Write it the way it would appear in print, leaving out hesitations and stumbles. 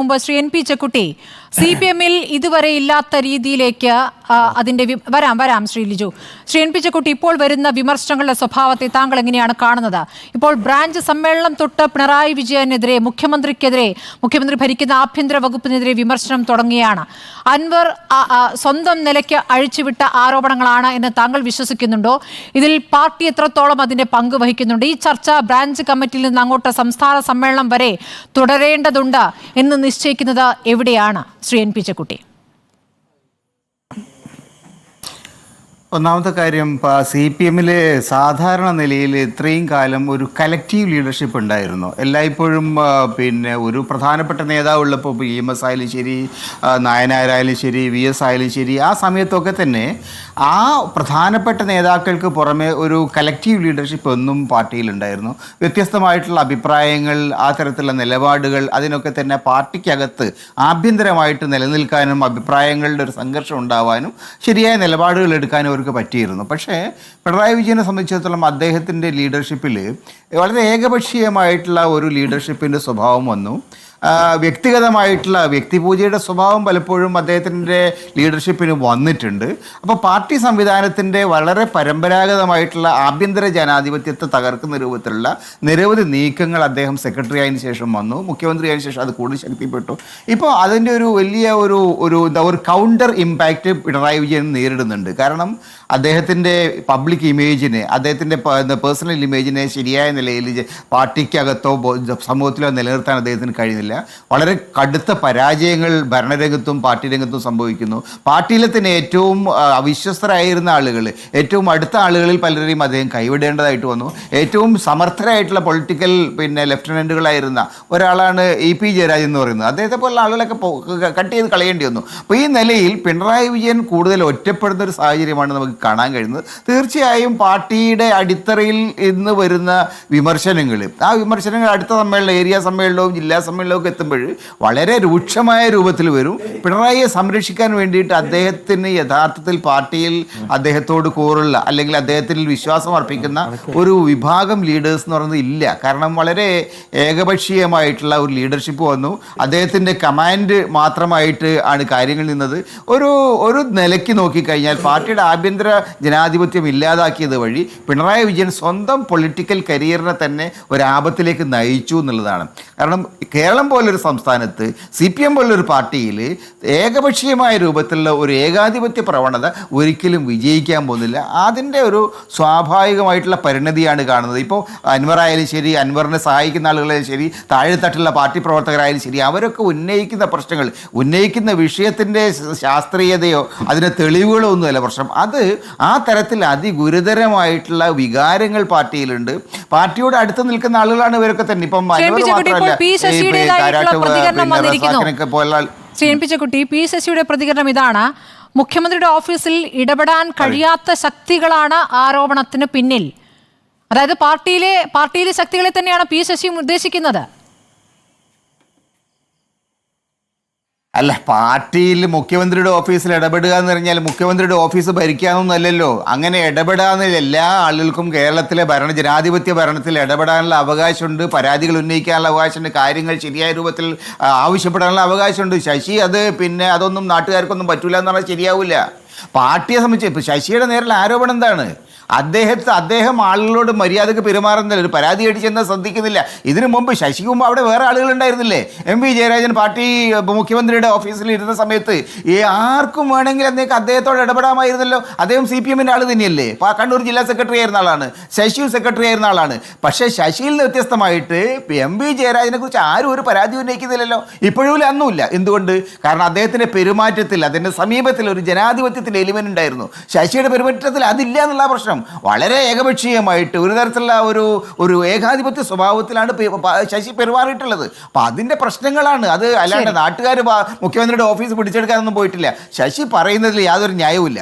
മുമ്പ് Shri N P Chekkutty CPM-ൽ ഇതുവരെ ഇല്ലാത്ത രീതിയിലേക്ക് അതിന്റെ വരാം ശ്രീ ലിജു. ശ്രീ എൻ പി ചെക്കുട്ടി, ഇപ്പോൾ വരുന്ന വിമർശനങ്ങളുടെ സ്വഭാവത്തെ താങ്കൾ എങ്ങനെയാണ് കാണുന്നത്? ഇപ്പോൾ ബ്രാഞ്ച് സമ്മേളനം തൊട്ട് പിണറായി വിജയനെതിരെ, മുഖ്യമന്ത്രി ഭരിക്കുന്ന ആഭ്യന്തര വകുപ്പിനെതിരെ വിമർശനം തുടങ്ങിയാണ്. അൻവർ സ്വന്തം നിലയ്ക്ക് അഴിച്ചുവിട്ട ആരോപണങ്ങളാണ് എന്ന് താങ്കൾ വിശ്വസിക്കുന്നുണ്ടോ? ഇതിൽ പാർട്ടി എത്രത്തോളം അതിന്റെ പങ്ക് വഹിക്കുന്നുണ്ട്? ഈ ചർച്ച ബ്രാഞ്ച് കമ്മിറ്റിയിൽ നിന്ന് അങ്ങോട്ട് സംസ്ഥാന സമ്മേളനം വരെ തുടരേണ്ടതുണ്ട് എന്ന് നിശ്ചയിക്കുന്നത് എവിടെയാണ് ശ്രീ എൻ പി ചെക്കുട്ടി? ഒന്നാമത്തെ കാര്യം, CPM-ൽ സാധാരണ നിലയിൽ ഇത്രയും കാലം ഒരു കലക്റ്റീവ് ലീഡർഷിപ്പ് ഉണ്ടായിരുന്നു. എല്ലായ്പ്പോഴും ഒരു പ്രധാനപ്പെട്ട നേതാവ് ഉള്ളപ്പോൾ EMS ആയാലും ശരി, നായനാരായാലും ശരി, VS ആയാലും ശരി, ആ സമയത്തൊക്കെ തന്നെ ആ പ്രധാനപ്പെട്ട നേതാക്കൾക്ക് പുറമെ ഒരു കലക്റ്റീവ് ലീഡർഷിപ്പ് എന്നും പാർട്ടിയിലുണ്ടായിരുന്നു. വ്യത്യസ്തമായിട്ടുള്ള അഭിപ്രായങ്ങൾ, ആ തരത്തിലുള്ള നിലപാടുകൾ, അതിനൊക്കെ തന്നെ പാർട്ടിക്കകത്ത് ആഭ്യന്തരമായിട്ട് നിലനിൽക്കാനും അഭിപ്രായങ്ങളുടെ ഒരു സംഘർഷം ഉണ്ടാവാനും ശരിയായ നിലപാടുകൾ എടുക്കാനും അവർക്ക് പറ്റിയിരുന്നു. പക്ഷേ പിണറായി വിജയനെ സംബന്ധിച്ചിടത്തോളം അദ്ദേഹത്തിൻ്റെ ലീഡർഷിപ്പിൽ വളരെ ഏകപക്ഷീയമായിട്ടുള്ള ഒരു ലീഡർഷിപ്പിൻ്റെ സ്വഭാവം വന്നു. വ്യക്തിഗതമായിട്ടുള്ള വ്യക്തിപൂജയുടെ സ്വഭാവം പലപ്പോഴും അദ്ദേഹത്തിൻ്റെ ലീഡർഷിപ്പിന് വന്നിട്ടുണ്ട്. അപ്പോൾ പാർട്ടി സംവിധാനത്തിൻ്റെ വളരെ പരമ്പരാഗതമായിട്ടുള്ള ആഭ്യന്തര ജനാധിപത്യത്തെ തകർക്കുന്ന രൂപത്തിലുള്ള നിരവധി നീക്കങ്ങൾ അദ്ദേഹം സെക്രട്ടറി ആയതിനു ശേഷം വന്നു. മുഖ്യമന്ത്രി ആയതിനു ശേഷം അത് കൂടുതൽ ശക്തിപ്പെട്ടു. ഇപ്പോൾ അതിൻ്റെ ഒരു വലിയ ഒരു കൗണ്ടർ ഇമ്പാക്റ്റ് പിണറായി വിജയൻ നേരിടുന്നുണ്ട്. കാരണം അദ്ദേഹത്തിൻ്റെ പബ്ലിക് ഇമേജിനെ, അദ്ദേഹത്തിൻ്റെ പേഴ്സണൽ ഇമേജിനെ ശരിയായ നിലയിൽ പാർട്ടിക്കകത്തോ സമൂഹത്തിലോ നിലനിർത്താൻ അദ്ദേഹത്തിന് കഴിയുന്നില്ല. വളരെ കടുത്ത പരാജയങ്ങൾ ഭരണരംഗത്തും പാർട്ടി രംഗത്തും സംഭവിക്കുന്നു. പാർട്ടിയിലെ തന്നെ ഏറ്റവും അവിശ്വസ്തരായിരുന്ന ആളുകൾ, ഏറ്റവും അടുത്ത ആളുകളിൽ പലരെയും അദ്ദേഹം കൈവിടേണ്ടതായിട്ട് വന്നു. ഏറ്റവും സമർത്ഥരായിട്ടുള്ള പൊളിറ്റിക്കൽ ലെഫ്റ്റനൻറ്റുകളായിരുന്ന ഒരാളാണ് EP ജയരാജൻ എന്ന് പറയുന്നത്. അദ്ദേഹത്തെ പോലുള്ള ആളുകളൊക്കെ കട്ട് ചെയ്ത് കളയേണ്ടി വന്നു. അപ്പോൾ ഈ നിലയിൽ പിണറായി വിജയൻ കൂടുതൽ ഒറ്റപ്പെടുന്ന ഒരു സാഹചര്യമാണ് നമുക്ക് കാണാൻ കഴിയുന്നത്. തീർച്ചയായും പാർട്ടിയുടെ അടിത്തറയിൽ ഇന്ന് വരുന്ന വിമർശനങ്ങൾ, ആ വിമർശനങ്ങൾ അടുത്ത സമ്മേളനം, ഏരിയ സമ്മേളനവും ജില്ലാ സമ്മേളനവും ഒക്കെ എത്തുമ്പോൾ വളരെ രൂക്ഷമായ രൂപത്തിൽ വരും. പിണറായിയെ സംരക്ഷിക്കാൻ വേണ്ടിയിട്ട് അദ്ദേഹത്തിന് യഥാർത്ഥത്തിൽ പാർട്ടിയിൽ അദ്ദേഹത്തോട് കൂറുള്ള, അല്ലെങ്കിൽ അദ്ദേഹത്തിൽ വിശ്വാസം അർപ്പിക്കുന്ന ഒരു വിഭാഗം ലീഡേഴ്സ് എന്ന് പറയുന്നത് ഇല്ല. കാരണം വളരെ ഏകപക്ഷീയമായിട്ടുള്ള ഒരു ലീഡർഷിപ്പ് വന്നു. അദ്ദേഹത്തിൻ്റെ കമാൻഡ് മാത്രമായിട്ട് ആണ് കാര്യങ്ങൾ നിന്നത്. ഒരു നിലയ്ക്ക് നോക്കിക്കഴിഞ്ഞാൽ പാർട്ടിയുടെ ആഭ്യന്തര ജനാധിപത്യം ഇല്ലാതാക്കിയത് വഴി പിണറായി വിജയൻ സ്വന്തം പൊളിറ്റിക്കൽ കരിയറിനെ തന്നെ ഒരു ആപത്തിലേക്ക് നയിച്ചു എന്നുള്ളതാണ്. കാരണം കേരളം പോലൊരു സംസ്ഥാനത്ത് CPM പോലൊരു പാർട്ടിയിൽ ഏകപക്ഷീയമായ രൂപത്തിലുള്ള ഒരു ഏകാധിപത്യ പ്രവണത ഒരിക്കലും വിജയിക്കാൻ പോകുന്നില്ല. അതിൻ്റെ ഒരു സ്വാഭാവികമായിട്ടുള്ള പരിണതിയാണ് കാണുന്നത്. ഇപ്പോൾ അൻവർ ആയാലും ശരി, അൻവറിനെ സഹായിക്കുന്ന ആളുകളായാലും ശരി, താഴെത്തട്ടുള്ള പാർട്ടി പ്രവർത്തകരായാലും ശരി, അവരൊക്കെ ഉന്നയിക്കുന്ന പ്രശ്നങ്ങൾ, ഉന്നയിക്കുന്ന വിഷയത്തിൻ്റെ ശാസ്ത്രീയതയോ അതിന് തെളിവുകളോ ഒന്നുമല്ല പ്രശ്നം. അത് ആ തരത്തിൽ അതിഗുരുതരമായിട്ടുള്ള വികാരങ്ങൾ പാർട്ടിയിലുണ്ട്. പാർട്ടിയോട് അടുത്ത് നിൽക്കുന്ന ആളുകളാണ് ഇവരൊക്കെ തന്നെ. ഇപ്പം അൻവർ മാത്രമല്ല, Shri N P Chekkutty, P ശശിയുടെ പ്രതികരണം ഇതാണ്: മുഖ്യമന്ത്രിയുടെ ഓഫീസിൽ ഇടപെടാൻ കഴിയാത്ത ശക്തികളാണ് ആരോപണത്തിന് പിന്നിൽ. അതായത് പാർട്ടിയിലെ ശക്തികളെ തന്നെയാണ് P ശശി ഉദ്ദേശിക്കുന്നത്. അല്ല, പാർട്ടിയിൽ മുഖ്യമന്ത്രിയുടെ ഓഫീസിൽ ഇടപെടുക എന്ന് പറഞ്ഞാൽ മുഖ്യമന്ത്രിയുടെ ഓഫീസ് ഭരിക്കാനൊന്നുമല്ലല്ലോ. അങ്ങനെ ഇടപെടാന്ന് എല്ലാ ആളുകൾക്കും കേരളത്തിലെ ജനാധിപത്യ ഭരണത്തിൽ ഇടപെടാനുള്ള അവകാശമുണ്ട്, പരാതികൾ ഉന്നയിക്കാനുള്ള അവകാശമുണ്ട്, കാര്യങ്ങൾ ശരിയായ രൂപത്തിൽ ആവശ്യപ്പെടാനുള്ള അവകാശമുണ്ട്. ശശി അതൊന്നും നാട്ടുകാർക്കൊന്നും പറ്റൂല എന്ന് പറഞ്ഞാൽ ശരിയാവില്ല. പാർട്ടിയെ സംബന്ധിച്ച് ഇപ്പോൾ ശശിയുടെ നേരിൽ ആരോപണം എന്താണ്? അദ്ദേഹം ആളുകളോട് മര്യാദക്ക് പെരുമാറുന്നില്ല, ഒരു പരാതി ആയിട്ട് ചെന്നാൽ ശ്രദ്ധിക്കുന്നില്ല. ഇതിനു മുമ്പ് ശശിക്ക് മുമ്പ് അവിടെ വേറെ ആളുകൾ ഉണ്ടായിരുന്നില്ലേ? MP ജയരാജൻ പാർട്ടി മുഖ്യമന്ത്രിയുടെ ഓഫീസിൽ ഇരുന്ന സമയത്ത് ആർക്കും വേണമെങ്കിൽ അദ്ദേഹത്തോട് ഇടപെടാമായിരുന്നല്ലോ. അദ്ദേഹം CPM-ൻ്റെ ആൾ തന്നെയല്ലേ? കണ്ണൂർ ജില്ലാ സെക്രട്ടറി ആയിരുന്ന ആളാണ്, ശശിയും സെക്രട്ടറി ആയിരുന്ന ആളാണ്. പക്ഷേ ശശിയിൽ നിന്ന് വ്യത്യസ്തമായിട്ട് MP ജയരാജനെ കുറിച്ച് ആരും ഒരു പരാതി ഉന്നയിക്കുന്നില്ലല്ലോ, ഇപ്പോഴും അന്നുമില്ല. എന്തുകൊണ്ട്? കാരണം അദ്ദേഹത്തിൻ്റെ പെരുമാറ്റത്തിൽ, അതിൻ്റെ സമീപത്തിൽ ഒരു ജനാധിപത്യത്തിൻ്റെ എലിമെൻ്റ് ഉണ്ടായിരുന്നു. ശശിയുടെ പെരുമാറ്റത്തിൽ അതില്ല എന്നുള്ള പ്രശ്നം. വളരെ ഏകപക്ഷീയമായിട്ട് ഒരു തരത്തിലുള്ള ഒരു ഏകാധിപത്യ സ്വഭാവത്തിലാണ് ശശി പെരുമാറിയിട്ടുള്ളത്. അപ്പം അതിൻ്റെ പ്രശ്നങ്ങളാണ് അത്. അല്ലാണ്ട് നാട്ടുകാർ മുഖ്യമന്ത്രിയുടെ ഓഫീസ് പിടിച്ചെടുക്കാനൊന്നും പോയിട്ടില്ല. ശശി പറയുന്നതിൽ യാതൊരു ന്യായവുമില്ല.